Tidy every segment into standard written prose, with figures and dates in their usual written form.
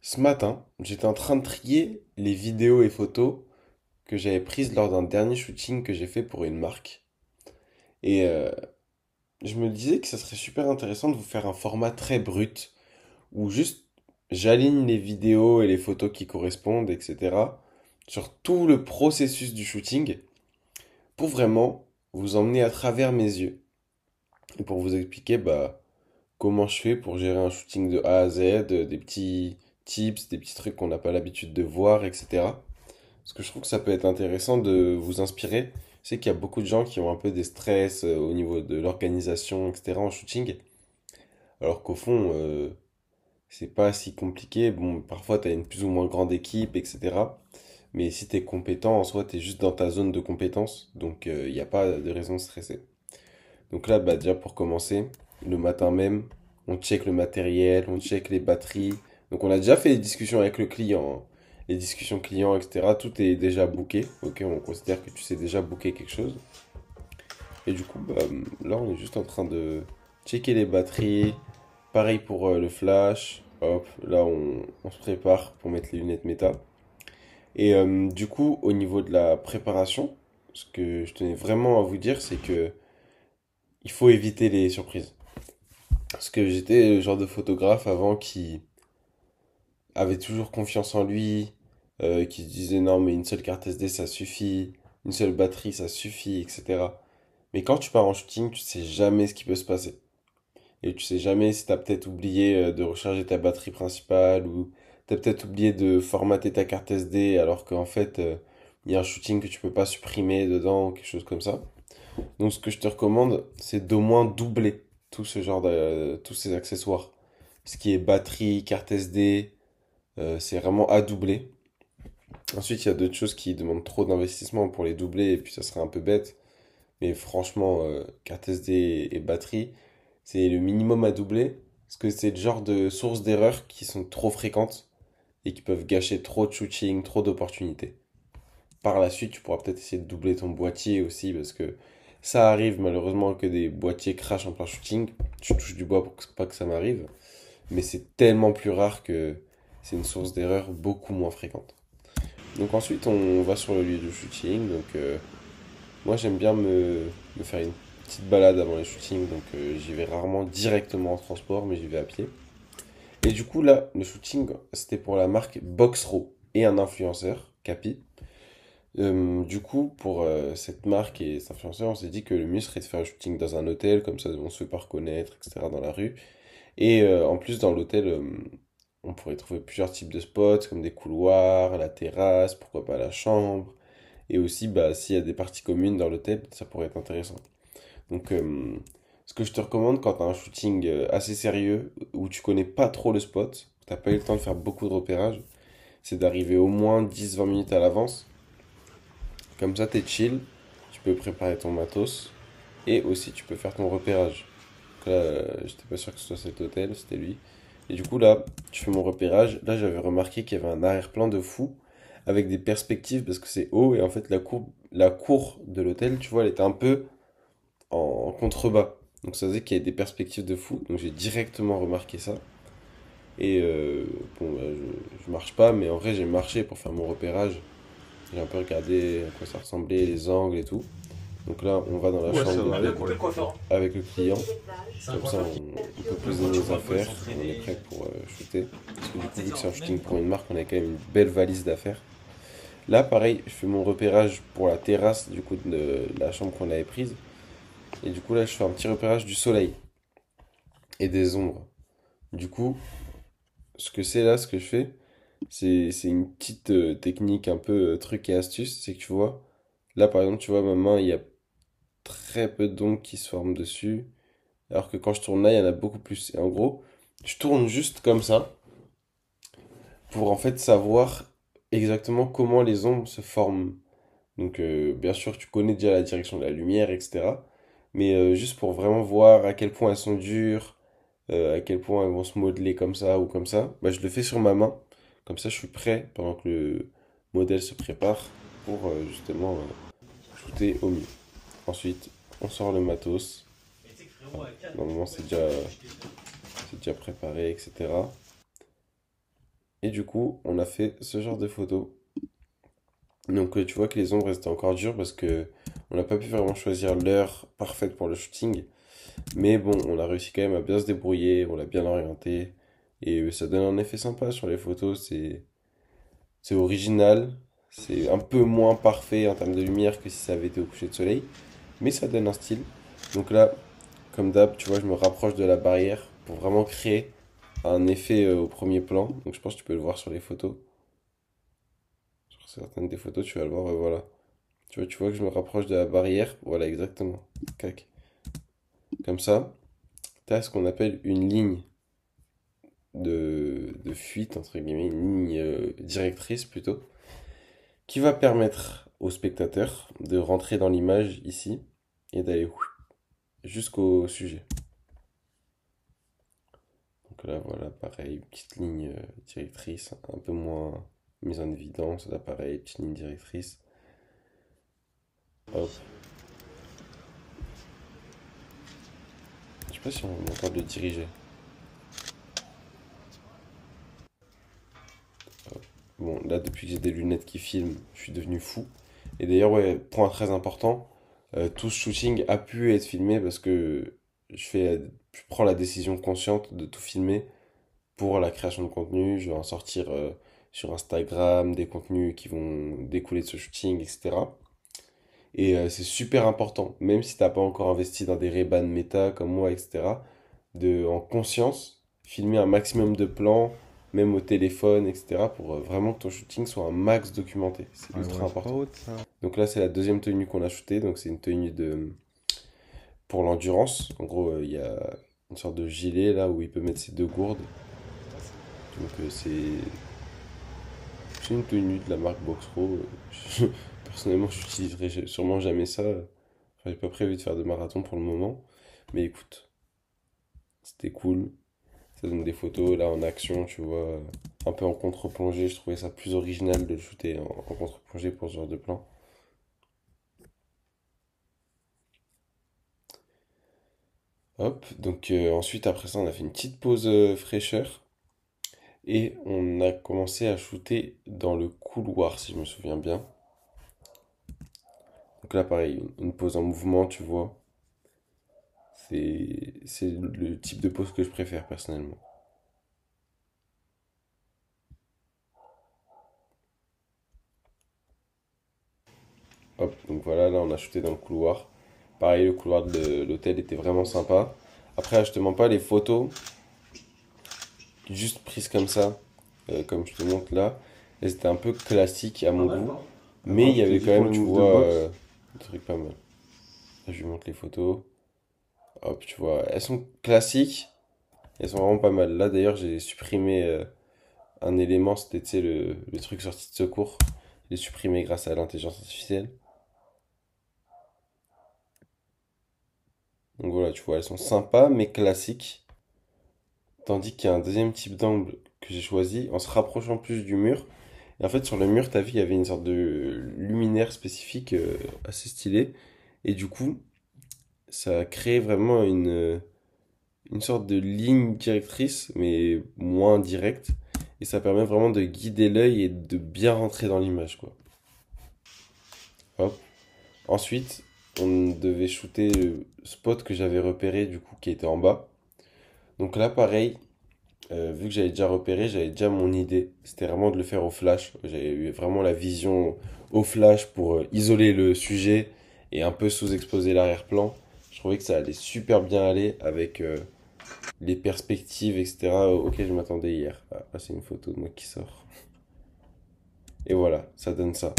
Ce matin, j'étais en train de trier les vidéos et photos que j'avais prises lors d'un dernier shooting que j'ai fait pour une marque. Et je me disais que ça serait super intéressant de vous faire un format très brut, où juste j'aligne les vidéos et les photos qui correspondent, etc., sur tout le processus du shooting, pour vraiment vous emmener à travers mes yeux, et pour vous expliquer comment je fais pour gérer un shooting de A à Z, des petits tips, des petits trucs qu'on n'a pas l'habitude de voir, etc. Parce que je trouve que ça peut être intéressant de vous inspirer. Je sais qu'il y a beaucoup de gens qui ont un peu des stress au niveau de l'organisation, etc. en shooting. Alors qu'au fond, c'est pas si compliqué. Bon, parfois, tu as une plus ou moins grande équipe, etc. Mais si tu es compétent, en soi, tu es juste dans ta zone de compétence. Donc, il n'y a pas de raison de stresser. Donc là, déjà pour commencer, le matin même, on check le matériel, on check les batteries. Donc on a déjà fait les discussions avec le client, hein. Les discussions clients, etc. Tout est déjà booké. Ok, on considère que tu sais déjà booker quelque chose. Et du coup, là, on est juste en train de checker les batteries. Pareil pour le flash. Hop, là, on se prépare pour mettre les lunettes méta. Et du coup, au niveau de la préparation, ce que je tenais vraiment à vous dire, c'est que il faut éviter les surprises. Parce que j'étais le genre de photographe avant qui avait toujours confiance en lui, qui se disait non mais une seule carte SD ça suffit, une seule batterie ça suffit, etc. Mais quand tu pars en shooting, tu sais jamais ce qui peut se passer. Et tu sais jamais si t'as peut-être oublié de recharger ta batterie principale ou t'as peut-être oublié de formater ta carte SD alors qu'en fait il y a un shooting que tu peux pas supprimer dedans ou quelque chose comme ça. Donc ce que je te recommande, c'est d'au moins doubler tout ce genre de, tous ces accessoires. Ce qui est batterie, carte SD, c'est vraiment à doubler. Ensuite, il y a d'autres choses qui demandent trop d'investissement pour les doubler et puis ça serait un peu bête. Mais franchement, carte SD et batterie, c'est le minimum à doubler parce que c'est le genre de sources d'erreurs qui sont trop fréquentes et qui peuvent gâcher trop de shooting, trop d'opportunités. Par la suite, tu pourras peut-être essayer de doubler ton boîtier aussi parce que ça arrive malheureusement que des boîtiers crachent en plein shooting. Je touche du bois pour pas que ça m'arrive. Mais c'est tellement plus rare que c'est une source d'erreur beaucoup moins fréquente. Donc ensuite, on va sur le lieu du shooting. Donc moi, j'aime bien me faire une petite balade avant les shootings. Donc j'y vais rarement directement en transport, mais j'y vais à pied. Et du coup, là, le shooting, c'était pour la marque Boxro et un influenceur, Capi. Du coup, pour cette marque et cet influenceur, on s'est dit que le mieux serait de faire un shooting dans un hôtel, comme ça on se fait pas reconnaître, etc. dans la rue. Et en plus, dans l'hôtel, on pourrait trouver plusieurs types de spots, comme des couloirs, la terrasse, pourquoi pas la chambre. Et aussi, s'il y a des parties communes dans l'hôtel, ça pourrait être intéressant. Donc, ce que je te recommande quand tu as un shooting assez sérieux, où tu connais pas trop le spot, t'as pas eu le temps de faire beaucoup de repérage, c'est d'arriver au moins 10-20 minutes à l'avance. Comme ça, t'es chill, tu peux préparer ton matos, et aussi tu peux faire ton repérage. Donc là, j'étais pas sûr que ce soit cet hôtel, c'était lui. Et du coup, là, je fais mon repérage. Là, j'avais remarqué qu'il y avait un arrière-plan de fou avec des perspectives parce que c'est haut et en fait, la cour de l'hôtel, tu vois, elle était un peu en contrebas. Donc ça faisait qu'il y avait des perspectives de fou. Donc j'ai directement remarqué ça. Et bon, je marche pas, mais en vrai, j'ai marché pour faire mon repérage. J'ai un peu regardé à quoi ça ressemblait, les angles et tout. Donc là, on va dans la Ouais, chambre ça va aller d'hôtel pour le coiffeur. avec le client. C'est un Comme ça, coiffeur on peut qui poser voit, tu nos vois, il peut affaires, on est s'entraîner. prêt pour shooter. Parce que du Ah, coup, tu sais vu que que c'est c'est en un shooting semaine. pour une marque, on a quand même une belle valise d'affaires. Là, pareil, je fais mon repérage pour la terrasse du coup de la chambre qu'on avait prise. Et du coup, là, je fais un petit repérage du soleil et des ombres. Du coup, ce que c'est là, ce que je fais, c'est une petite technique un peu truc et astuce. C'est que tu vois, là par exemple, tu vois, ma main, il y a très peu d'ongles qui se forment dessus. Alors que quand je tourne là, il y en a beaucoup plus. Et en gros, je tourne juste comme ça pour en fait savoir exactement comment les ombres se forment. Donc bien sûr, tu connais déjà la direction de la lumière, etc. Mais juste pour vraiment voir à quel point elles sont dures, à quel point elles vont se modeler comme ça ou comme ça, je le fais sur ma main. Comme ça, je suis prêt pendant que le modèle se prépare pour justement shooter au mieux. Ensuite, on sort le matos. Normalement, c'est déjà préparé, etc. Et du coup, on a fait ce genre de photos. Donc tu vois que les ombres étaient encore dures parce que on n'a pas pu vraiment choisir l'heure parfaite pour le shooting. Mais bon, on a réussi quand même à bien se débrouiller, on l'a bien orienté. Et ça donne un effet sympa sur les photos, c'est original. C'est un peu moins parfait en termes de lumière que si ça avait été au coucher de soleil. Mais ça donne un style. Donc là, comme d'hab, tu vois, je me rapproche de la barrière pour vraiment créer un effet au premier plan. Donc je pense que tu peux le voir sur les photos. Sur certaines des photos, tu vas le voir, voilà. Tu vois que je me rapproche de la barrière. Voilà, exactement. Cac. Comme ça, tu as ce qu'on appelle une ligne de fuite, entre guillemets, une ligne directrice plutôt, qui va permettre au spectateur de rentrer dans l'image ici et d'aller jusqu'au sujet. Donc là, voilà, pareil, petite ligne directrice, un peu moins mise en évidence. Là, pareil, petite ligne directrice. Hop. Je sais pas si on est encore de le diriger. Bon, là, depuis que j'ai des lunettes qui filment, je suis devenu fou. Et d'ailleurs, ouais, point très important, tout ce shooting a pu être filmé parce que je prends la décision consciente de tout filmer pour la création de contenu. Je vais en sortir sur Instagram, des contenus qui vont découler de ce shooting, etc. Et c'est super important, même si t'as pas encore investi dans des Ray-Ban méta comme moi, etc., de, en conscience, filmer un maximum de plans, même au téléphone, etc., pour vraiment que ton shooting soit un max documenté. C'est Ouais, ultra ouais, c'est pas important. haute ça. Donc là, c'est la deuxième tenue qu'on a shootée, donc c'est une tenue pour l'endurance. En gros, il y a une sorte de gilet là où il peut mettre ses deux gourdes. Donc c'est une tenue de la marque Boxro. Personnellement, j'utiliserai sûrement jamais ça. Enfin, j'ai pas prévu de faire de marathon pour le moment. Mais écoute, c'était cool. Ça donne des photos là en action, tu vois. Un peu en contre-plongée. Je trouvais ça plus original de le shooter en contre-plongée pour ce genre de plan. Hop, donc ensuite après ça on a fait une petite pause fraîcheur et on a commencé à shooter dans le couloir si je me souviens bien. Donc là pareil, une pause en mouvement tu vois, c'est le type de pose que je préfère personnellement. Hop, donc voilà, là on a shooté dans le couloir. Pareil, le couloir de l'hôtel était vraiment sympa. Après, je te mens pas, les photos, juste prises comme ça, comme je te montre là, elles étaient un peu classiques à mon goût. Mais il Attends, y je te avait dis quand pour même, les tu moves de vois, boxe. des trucs pas mal. Là, je lui montre les photos. Hop, tu vois, elles sont classiques, elles sont vraiment pas mal. Là, d'ailleurs, j'ai supprimé un élément, c'était, tu sais, le truc sorti de secours. Je l'ai supprimé grâce à l'intelligence artificielle. Donc voilà, tu vois, elles sont sympas, mais classiques. Tandis qu'il y a un deuxième type d'angle que j'ai choisi en se rapprochant plus du mur. Et en fait, sur le mur, t'as vu, il y avait une sorte de luminaire spécifique assez stylé. Et du coup, ça a créé vraiment une sorte de ligne directrice, mais moins directe. Et ça permet vraiment de guider l'œil et de bien rentrer dans l'image, quoi. Hop. Ensuite, on devait shooter le spot que j'avais repéré, du coup, qui était en bas. Donc là, pareil, vu que j'avais déjà repéré, j'avais déjà mon idée. C'était vraiment de le faire au flash. J'avais eu vraiment la vision au flash pour isoler le sujet et un peu sous-exposer l'arrière-plan. Je trouvais que ça allait super bien aller avec les perspectives, etc. auxquelles je m'attendais hier. Ah, là, c'est une photo de moi qui sort. Et voilà, ça donne ça.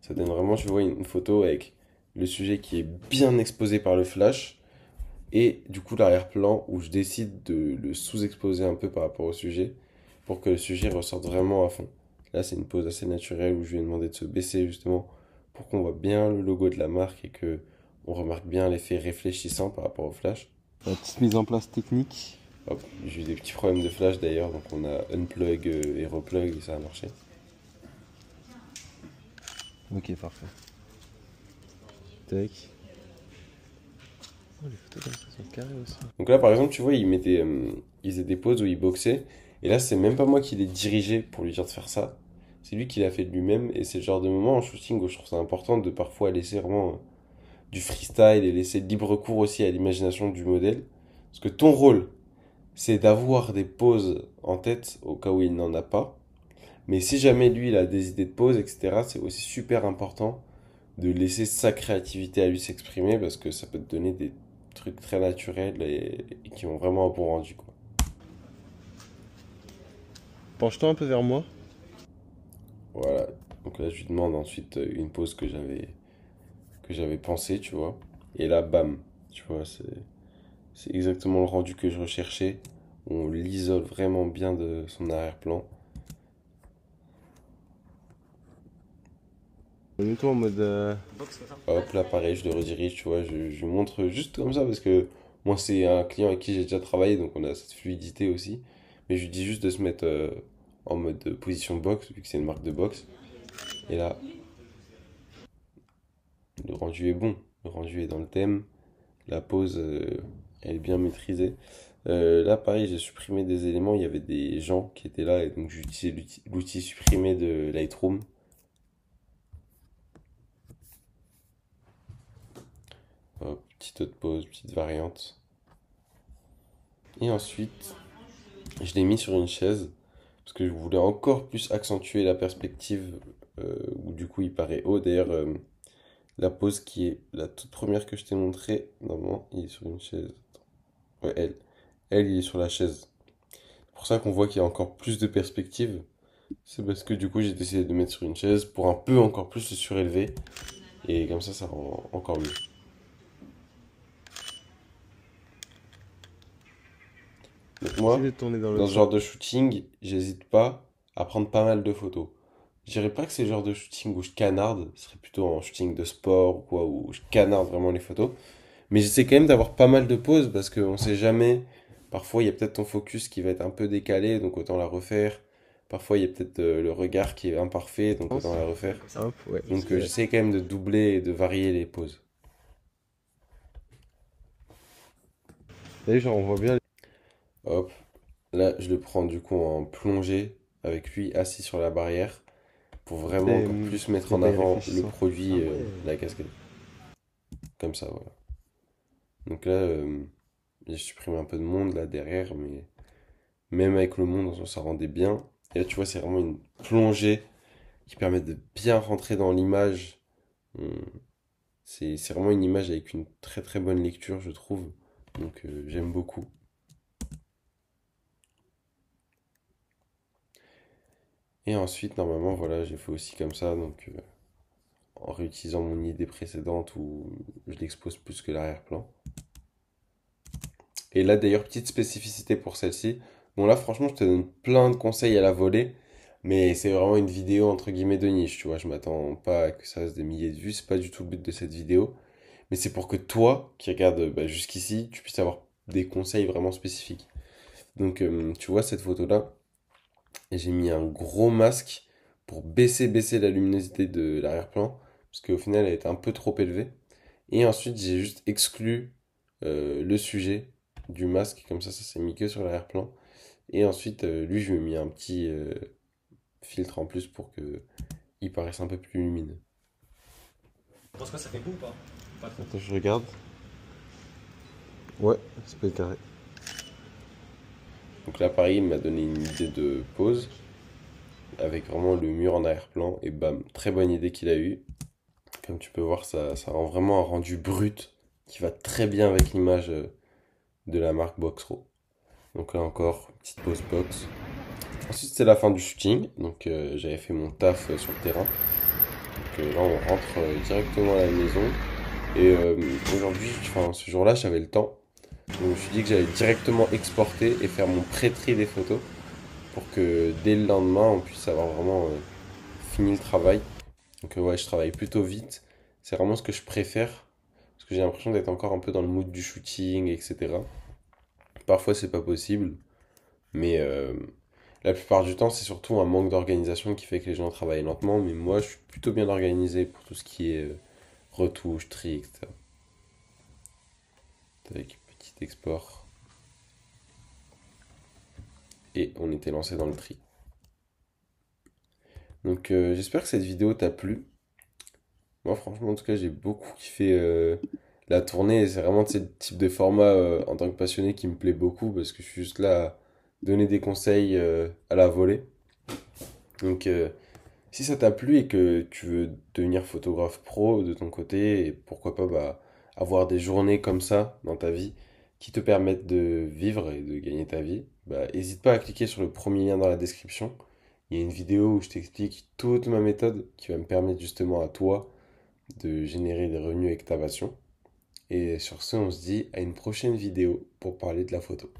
Ça donne vraiment, tu vois, une photo avec le sujet qui est bien exposé par le flash et du coup l'arrière-plan où je décide de le sous-exposer un peu par rapport au sujet pour que le sujet ressorte vraiment à fond. Là, c'est une pose assez naturelle où je lui ai demandé de se baisser justement pour qu'on voit bien le logo de la marque et que on remarque bien l'effet réfléchissant par rapport au flash. Petite mise en place technique. Hop, j'ai eu des petits problèmes de flash d'ailleurs, donc on a unplug et replug et ça a marché. Ok, parfait. Tac. Oh, les photos comme ça sont carrées aussi. Donc là, par exemple, tu vois, il faisaient des pauses où il boxait Et là, c'est même pas moi qui l'ai dirigé pour lui dire de faire ça. C'est lui qui l'a fait de lui-même. Et c'est le genre de moment en shooting où je trouve ça important de parfois laisser vraiment du freestyle et laisser libre cours aussi à l'imagination du modèle. Parce que ton rôle, c'est d'avoir des poses en tête au cas où il n'en a pas. Mais si jamais lui, il a des idées de poses, etc., c'est aussi super important de laisser sa créativité à lui s'exprimer parce que ça peut te donner des trucs très naturels et qui ont vraiment un bon rendu, quoi. Penche-toi un peu vers moi. Voilà. Donc là, je lui demande ensuite une pose que j'avais pensée, tu vois. Et là, bam, tu vois, c'est exactement le rendu que je recherchais. On l'isole vraiment bien de son arrière-plan. Mets-toi en mode. Hop, là, pareil, je le redirige, tu vois, je lui montre juste comme ça parce que moi, c'est un client avec qui j'ai déjà travaillé, donc on a cette fluidité aussi. Mais je lui dis juste de se mettre en mode position box, vu que c'est une marque de boxe. Et là, le rendu est bon, le rendu est dans le thème, la pose, elle est bien maîtrisée. Là, pareil, j'ai supprimé des éléments, il y avait des gens qui étaient là, et donc j'ai utilisé l'outil supprimé de Lightroom. Hop, petite autre pause, petite variante. Et ensuite, je l'ai mis sur une chaise parce que je voulais encore plus accentuer la perspective où du coup il paraît haut. D'ailleurs, la pose qui est la toute première que je t'ai montrée, normalement, il est sur une chaise. Ouais, elle, il est sur la chaise. C'est pour ça qu'on voit qu'il y a encore plus de perspective. C'est parce que du coup j'ai décidé de mettre sur une chaise pour un peu encore plus le surélever. Et comme ça rend encore mieux. Donc Essaye moi, de tourner dans dans l'autre ce sens. genre de shooting, j'hésite pas à prendre pas mal de photos. Je dirais pas que c'est le genre de shooting où je canarde, ce serait plutôt un shooting de sport ou quoi, où je canarde vraiment les photos. Mais j'essaie quand même d'avoir pas mal de pauses parce qu'on sait jamais. Parfois, il y a peut-être ton focus qui va être un peu décalé, donc autant la refaire. Parfois, il y a peut-être le regard qui est imparfait, donc autant la refaire. Hop, ouais. Donc j'essaie quand même de doubler et de varier les pauses. T'as vu, genre, on voit bien. Hop, là, je le prends du coup en plongée avec lui assis sur la barrière pour vraiment Les, encore plus mettre les en bails avant le réfléchissants. produit, la casquette. Comme ça, voilà. Donc là, j'ai supprimé un peu de monde là derrière, mais même avec le monde, ça rendait bien. Et là, tu vois, c'est vraiment une plongée qui permet de bien rentrer dans l'image. Hum, c'est vraiment une image avec une très très bonne lecture, je trouve. Donc j'aime beaucoup. Et ensuite, normalement, voilà, j'ai fait aussi comme ça, donc en réutilisant mon idée précédente où je l'expose plus que l'arrière-plan. Et là, d'ailleurs, petite spécificité pour celle-ci. Bon, là, franchement, je te donne plein de conseils à la volée, mais c'est vraiment une vidéo entre guillemets de niche, tu vois. Je m'attends pas à que ça fasse des milliers de vues, c'est pas du tout le but de cette vidéo. Mais c'est pour que toi, qui regardes bah, jusqu'ici, tu puisses avoir des conseils vraiment spécifiques. Donc, tu vois cette photo-là, et j'ai mis un gros masque pour baisser la luminosité de l'arrière-plan, parce qu'au final, elle était un peu trop élevée. Et ensuite, j'ai juste exclu le sujet du masque, comme ça s'est mis que sur l'arrière-plan. Et ensuite, lui, je lui ai mis un petit filtre en plus pour que il paraisse un peu plus lumineux. Tu penses que ça fait beau ou pas? Pas trop. Attends, je regarde. Ouais, c'est pas carré. Donc là, pareil, il m'a donné une idée de pose, avec vraiment le mur en arrière-plan, et bam, très bonne idée qu'il a eue. Comme tu peux voir, ça rend vraiment un rendu brut, qui va très bien avec l'image de la marque Boxro. Donc là encore, petite pause box. Ensuite, c'est la fin du shooting, donc j'avais fait mon taf sur le terrain. Donc là, on rentre directement à la maison. Et aujourd'hui, enfin, ce jour-là, j'avais le temps. Donc je me suis dit que j'allais directement exporter et faire mon pré-tri des photos pour que dès le lendemain, on puisse avoir vraiment fini le travail. Donc ouais, je travaille plutôt vite. C'est vraiment ce que je préfère parce que j'ai l'impression d'être encore un peu dans le mood du shooting, etc. Parfois, c'est pas possible, mais la plupart du temps, c'est surtout un manque d'organisation qui fait que les gens travaillent lentement. Mais moi, je suis plutôt bien organisé pour tout ce qui est retouche, tri, etc. Avec petit export. et on était lancé dans le tri. Donc j'espère que cette vidéo t'a plu. Moi franchement en tout cas j'ai beaucoup kiffé la tournée et c'est vraiment tu sais, le type de format en tant que passionné qui me plaît beaucoup parce que je suis juste là à donner des conseils à la volée. Donc si ça t'a plu et que tu veux devenir photographe pro de ton côté et pourquoi pas bah, avoir des journées comme ça dans ta vie qui te permettent de vivre et de gagner ta vie, bah n'hésite pas à cliquer sur le premier lien dans la description. Il y a une vidéo où je t'explique toute ma méthode qui va me permettre justement à toi de générer des revenus avec ta passion. Et sur ce, on se dit à une prochaine vidéo pour parler de la photo.